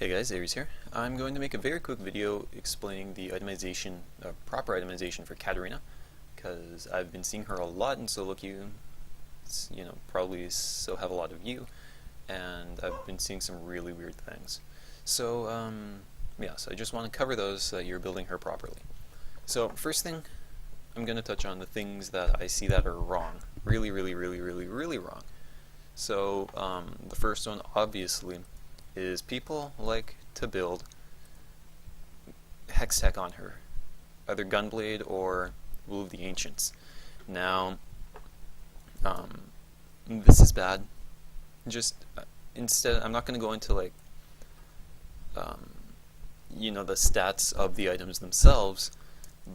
Hey guys, Aries here. I'm going to make a very quick video explaining the itemization, proper itemization for Katarina, because I've been seeing her a lot in solo queue. Probably so have a lot of you, and I've been seeing some really weird things. So, so I just want to cover those so that you're building her properly. So, first thing, I'm going to touch on the things that I see that are wrong. Really wrong. So, the first one, obviously, is people like to build hex tech on her, either Gunblade or Will of the Ancients. Now, this is bad. Just instead, I'm not going to go into like the stats of the items themselves,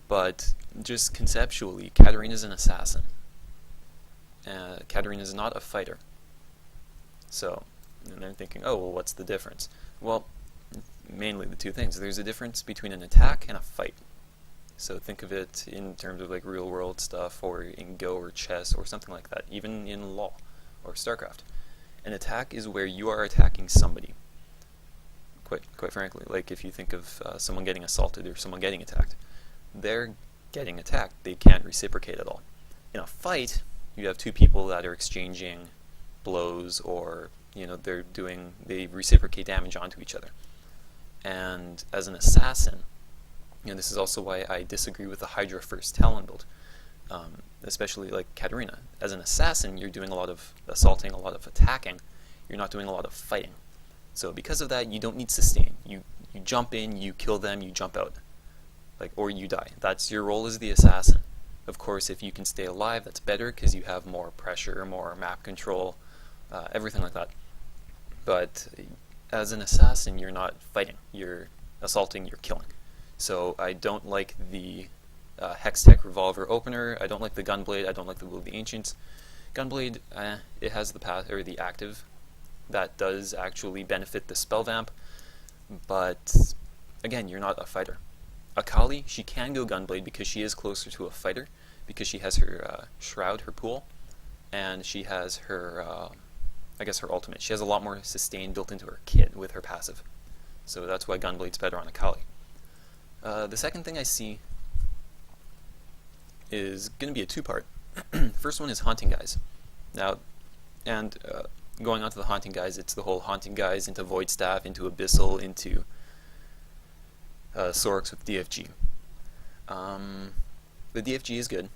but just conceptually, Katarina's an assassin. Katarina's not a fighter. So, and they're thinking, oh, well, what's the difference? Well, mainly the two things. There's a difference between an attack and a fight. So think of it in terms of like real world stuff, or in Go or chess or something like that, even in LoL or StarCraft. An attack is where you are attacking somebody. Quite frankly, like if you think of someone getting assaulted or someone getting attacked, they're getting attacked. They can't reciprocate at all. In a fight, you have two people that are exchanging blows, or they reciprocate damage onto each other. And as an assassin, this is also why I disagree with the Hydra first Talon build, especially like Katarina. As an assassin, you're doing a lot of assaulting, a lot of attacking. You're not doing a lot of fighting. So because of that, you don't need sustain. You jump in, you kill them, you jump out, or you die. That's your role as the assassin. Of course, if you can stay alive, that's better because you have more pressure, more map control, everything like that. But as an assassin, you're not fighting. You're assaulting, you're killing. So I don't like the Hextech Revolver Opener. I don't like the Gunblade. I don't like the Will of the Ancients. Gunblade, it has the path or the active that does actually benefit the spell vamp, but again, you're not a fighter. Akali, she can go Gunblade because she is closer to a fighter, because she has her Shroud, her pool, and she has her her ultimate. She has a lot more sustain built into her kit with her passive. So that's why Gunblade's better on Akali. The second thing I see is going to be a two-part. First one is Haunting Guys. Now, going on to the Haunting Guys, it's the whole Haunting Guys into Void Staff, into Abyssal, into Sorix with DFG. The DFG is good.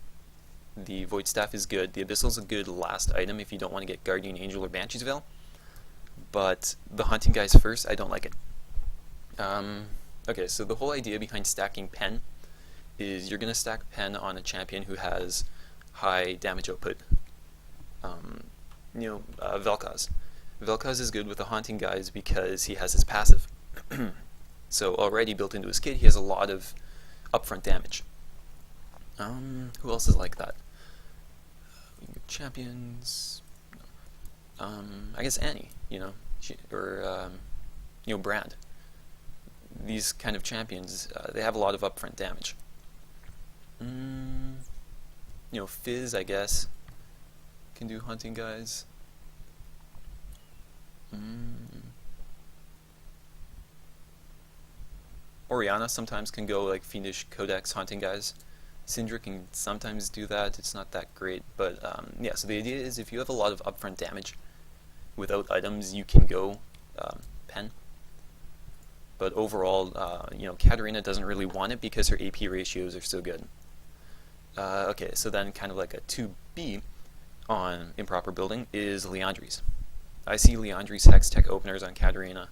The Void Staff is good. The Abyssal's a good last item if you don't want to get Guardian Angel or Banshee's Veil. But the Haunting Guys first, I don't like it. Okay, so the whole idea behind stacking Pen is you're going to stack Pen on a champion who has high damage output. Vel'Koz. Vel'Koz is good with the Haunting Guys because he has his passive. So already built into his kit, he has a lot of upfront damage. Who else is like that? Champions. I guess Annie. Brand. These kind of champions, they have a lot of upfront damage. Fizz, I guess, can do Hunting Guys. Orianna sometimes can go like Fiendish Codex Haunting Guys. Syndra can sometimes do that. It's not that great, but so the idea is if you have a lot of upfront damage without items, you can go Pen. But overall, Katarina doesn't really want it because her AP ratios are so good. Okay, so then kind of like a 2B on improper building is Liandry's. I see Liandry's Hextech openers on Katarina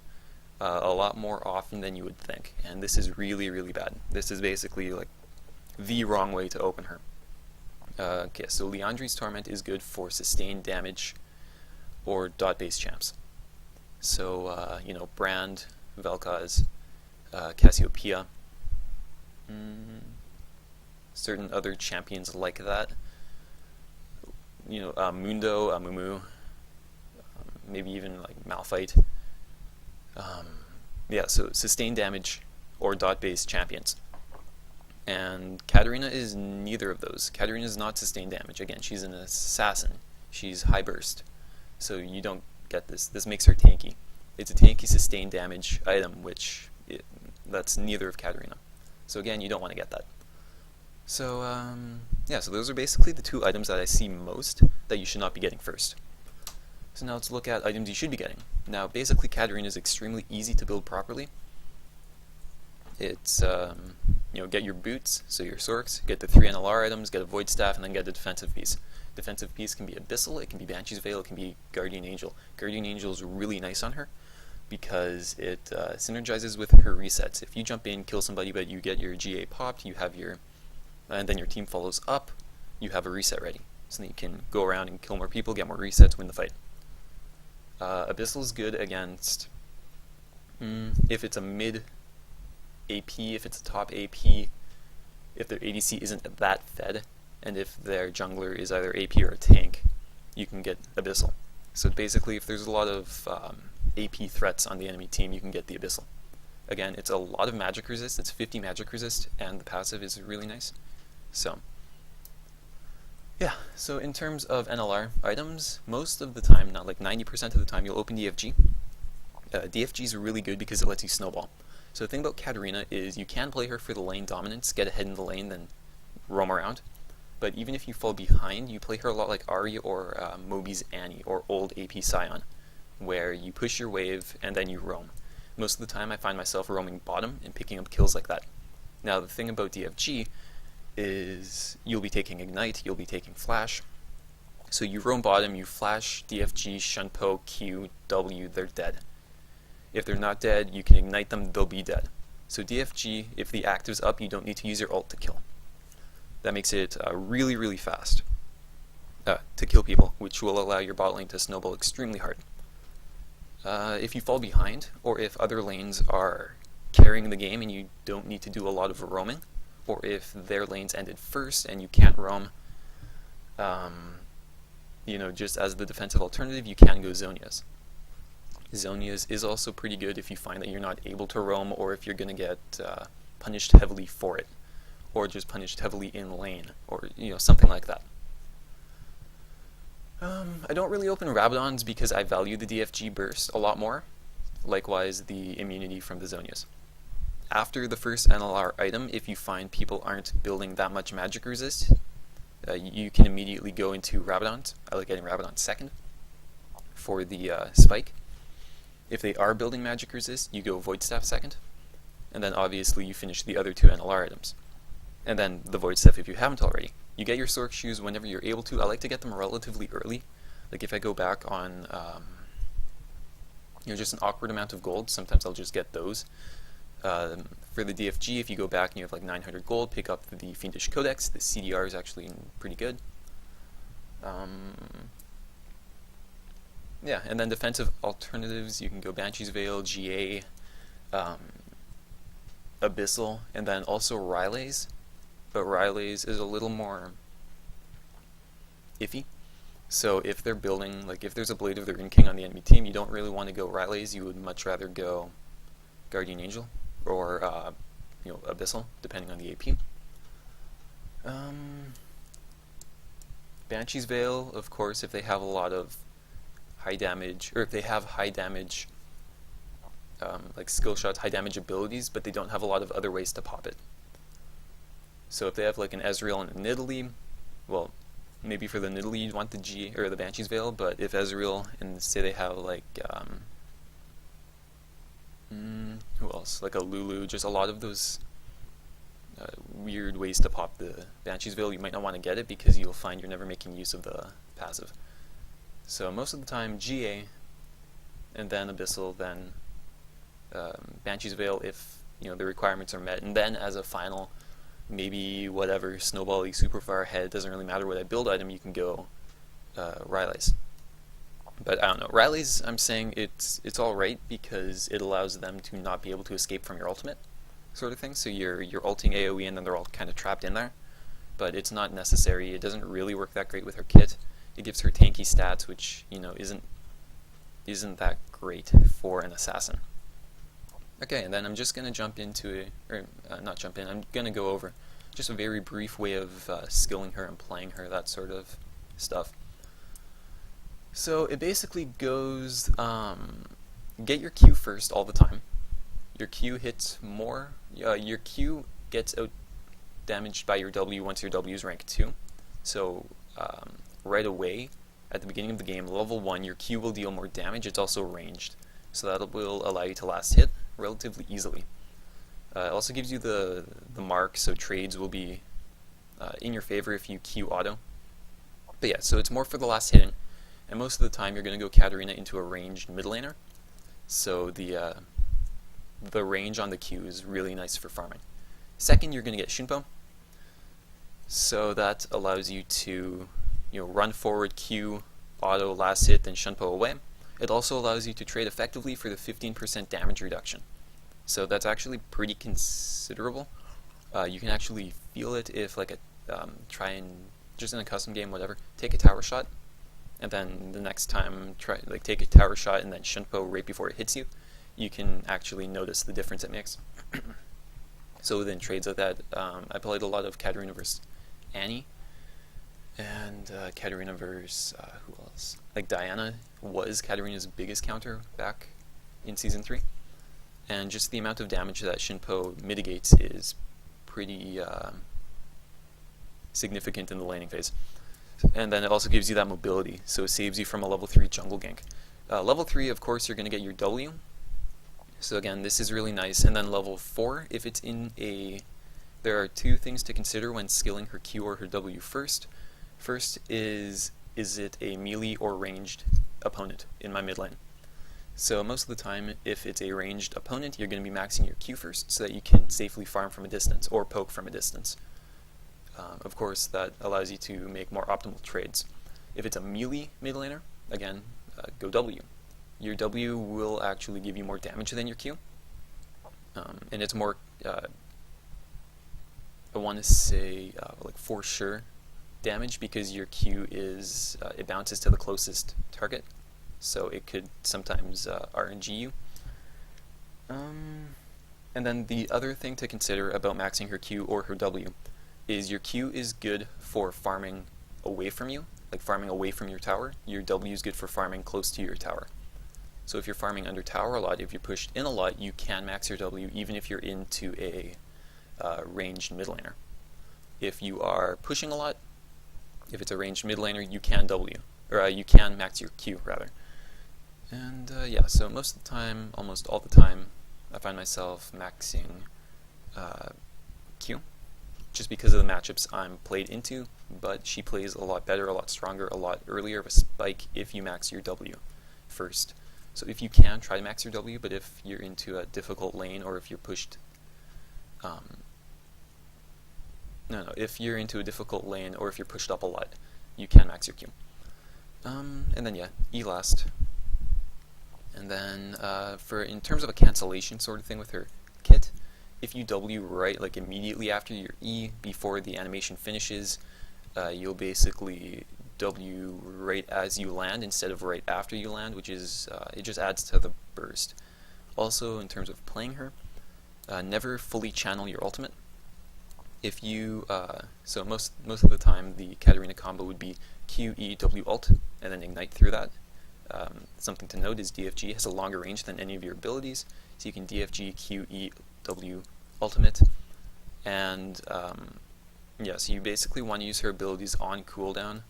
a lot more often than you would think, and this is really bad. This is basically like the wrong way to open her. Okay, so Liandry's Torment is good for sustained damage or dot-based champs. So, Brand, Vel'Koz, Cassiopeia, certain other champions like that. Mundo, Mumu, maybe even like Malphite. So sustained damage or dot-based champions. And Katarina is neither of those. Katarina is not sustained damage. Again, she's an assassin. She's high burst. So you don't get this. This makes her tanky. It's a tanky sustained damage item, that's neither of Katarina. So again, you don't want to get that. So yeah, so those are basically the two items that I see most that you should not be getting first. So now let's look at items you should be getting. Now basically Katarina is extremely easy to build properly. It's get your boots, so your Sorks, get the 3 NLR items, get a Void Staff, and then get a defensive piece. Defensive piece can be Abyssal, it can be Banshee's Veil, it can be Guardian Angel. Guardian Angel is really nice on her because it synergizes with her resets. If you jump in, kill somebody, but you get your GA popped, you have and then your team follows up, you have a reset ready. So that you can go around and kill more people, get more resets, win the fight. Abyssal is good against, if it's a mid AP, if it's a top AP, if their ADC isn't that fed, and if their jungler is either AP or a tank, you can get Abyssal. So basically, if there's a lot of AP threats on the enemy team, you can get the Abyssal. Again, it's a lot of magic resist, it's 50 magic resist, and the passive is really nice. So, yeah, so in terms of NLR items, most of the time, not like 90% of the time, you'll open DFG. DFG is really good because it lets you snowball. So the thing about Katarina is you can play her for the lane dominance, get ahead in the lane, then roam around. But even if you fall behind, you play her a lot like Ahri or Moby's Annie or old AP Scion, where you push your wave and then you roam. Most of the time I find myself roaming bottom and picking up kills like that. Now the thing about DFG is you'll be taking Ignite, you'll be taking Flash. So you roam bottom, you flash, DFG, Shunpo, Q, W, they're dead. If they're not dead, you can ignite them, they'll be dead. So DFG, if the active's up, you don't need to use your ult to kill. That makes it really, really fast to kill people, which will allow your bot lane to snowball extremely hard. If you fall behind, or if other lanes are carrying the game and you don't need to do a lot of roaming, or if their lanes ended first and you can't roam, just as the defensive alternative, you can go Zhonya's. Zhonya's is also pretty good if you find that you're not able to roam, or if you're going to get punished heavily for it, or just punished heavily in lane, or something like that. I don't really open Rabadons because I value the DFG burst a lot more, likewise the immunity from the Zhonya's. After the first NLR item, if you find people aren't building that much magic resist, you can immediately go into Rabadons. I like getting Rabadon second for the spike. If they are building magic resist, you go Void Staff second, and then obviously you finish the other two NLR items. And then the Void Staff if you haven't already. You get your Sork shoes whenever you're able to. I like to get them relatively early. Like if I go back on just an awkward amount of gold, sometimes I'll just get those. For the DFG, if you go back and you have like 900 gold, pick up the Fiendish Codex. The CDR is actually pretty good. Yeah, and then defensive alternatives, you can go Banshee's Veil, GA, Abyssal, and then also Ryle's. But Ryle's is a little more iffy. So if they're building, like if there's a Blade of the Rune King on the enemy team, you don't really want to go Ryle's, you would much rather go Guardian Angel or Abyssal, depending on the AP. Banshee's Veil, of course, if they have a lot of high damage, or if they have high damage like skill shots, high damage abilities, but they don't have a lot of other ways to pop it. So if they have like an Ezreal and a Nidalee, well, maybe for the Nidalee you'd want the G or the Banshee's Veil, but if Ezreal and say they have like who else? Like a Lulu, just a lot of those weird ways to pop the Banshee's Veil, you might not want to get it because you'll find you're never making use of the passive. So most of the time GA, and then Abyssal, then Banshee's Veil if the requirements are met, and then as a final, maybe whatever snowball super far ahead, doesn't really matter what I build item, you can go Ryle's. But I don't know, Ryle's, I'm saying it's alright because it allows them to not be able to escape from your ultimate sort of thing, so you're ulting AoE and then they're all kind of trapped in there, but it's not necessary. It doesn't really work that great with her kit. It gives her tanky stats, which isn't that great for an assassin. Okay, and then I'm just going to jump into I'm going to go over just a very brief way of skilling her and playing her, that sort of stuff. So it basically goes, get your Q first all the time. Your Q hits more. Your Q gets out damaged by your W once your W is rank 2. So right away, at the beginning of the game, level 1, your Q will deal more damage. It's also ranged, so that will allow you to last hit relatively easily. It also gives you the mark, so trades will be in your favor if you Q auto. But yeah, so it's more for the last hitting, and most of the time you're going to go Katarina into a ranged mid laner, so the range on the Q is really nice for farming. Second, you're going to get Shunpo, so that allows you to run forward, Q, auto, last hit, then Shunpo away. It also allows you to trade effectively for the 15% damage reduction. So that's actually pretty considerable. You can actually feel it if try and just in a custom game, whatever, take a tower shot, and then the next time take a tower shot and then Shunpo right before it hits you. You can actually notice the difference it makes. So within trades like that, I played a lot of Katarina versus Annie, and Katarina versus who else? Like Diana was Katarina's biggest counter back in Season 3. And just the amount of damage that Shunpo mitigates is pretty significant in the laning phase. And then it also gives you that mobility, so it saves you from a level 3 jungle gank. Level 3, of course, you're going to get your W. So again, this is really nice. And then level 4, if it's in a... There are two things to consider when skilling her Q or her W first. First is it a melee or ranged opponent in my mid lane? So most of the time, if it's a ranged opponent, you're going to be maxing your Q first so that you can safely farm from a distance or poke from a distance. Of course, that allows you to make more optimal trades. If it's a melee mid laner, again, go W. Your W will actually give you more damage than your Q. And it's more, I want to say, for sure damage, because your Q is, it bounces to the closest target. So it could sometimes RNG you. And then the other thing to consider about maxing her Q or her W is your Q is good for farming away from you, like farming away from your tower. Your W is good for farming close to your tower. So if you're farming under tower a lot, if you're pushed in a lot, you can max your W even if you're into a ranged mid laner. If you are pushing a lot, if it's a ranged mid laner, you can W, or you can max your Q rather. And yeah, so most of the time, almost all the time, I find myself maxing Q, just because of the matchups I'm played into, but she plays a lot better, a lot stronger, a lot earlier of a spike if you max your W first. So if you can, try to max your W, but if you're into a difficult lane, or if you're pushed... if you're into a difficult lane, or if you're pushed up a lot, you can max your Q. And then yeah, E last. And then in terms of a cancellation sort of thing with her kit, if you W right, like immediately after your E, before the animation finishes, you'll basically W right as you land instead of right after you land, which is, it just adds to the burst. Also, in terms of playing her, never fully channel your ultimate. If you, so most of the time the Katarina combo would be Q, E, W ult, and then ignite through that. Something to note is DFG has a longer range than any of your abilities, so you can DFG, Q, E, W ultimate, and yeah, so you basically want to use her abilities on cooldown,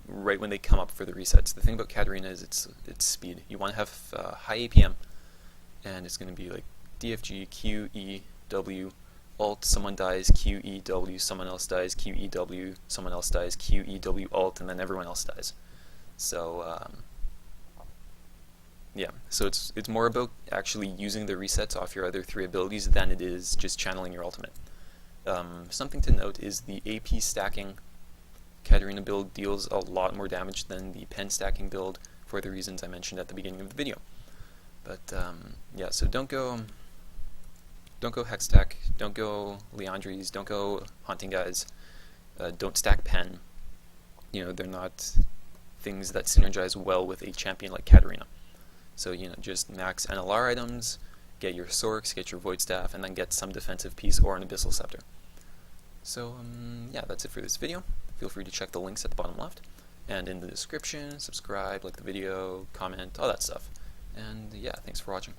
right when they come up for the resets. The thing about Katarina is its speed. You want to have high APM, and it's going to be like DFG, Q, E, W, ult, someone dies, Q, E, W, someone else dies, Q, E, W, someone else dies, Q, E, W, ult, and then everyone else dies. So, yeah, so it's more about actually using the resets off your other three abilities than it is just channeling your ultimate. Something to note is the AP stacking Katarina build deals a lot more damage than the pen stacking build for the reasons I mentioned at the beginning of the video. But yeah, so don't go Hextech, don't go Leandries, don't go Haunting Guys, don't stack pen. They're not things that synergize well with a champion like Katarina. So, just max NLR items, get your Sorks, get your Void Staff, and then get some defensive piece or an Abyssal Scepter. So, yeah, that's it for this video. Feel free to check the links at the bottom left. And in the description, subscribe, like the video, comment, all that stuff. And yeah, thanks for watching.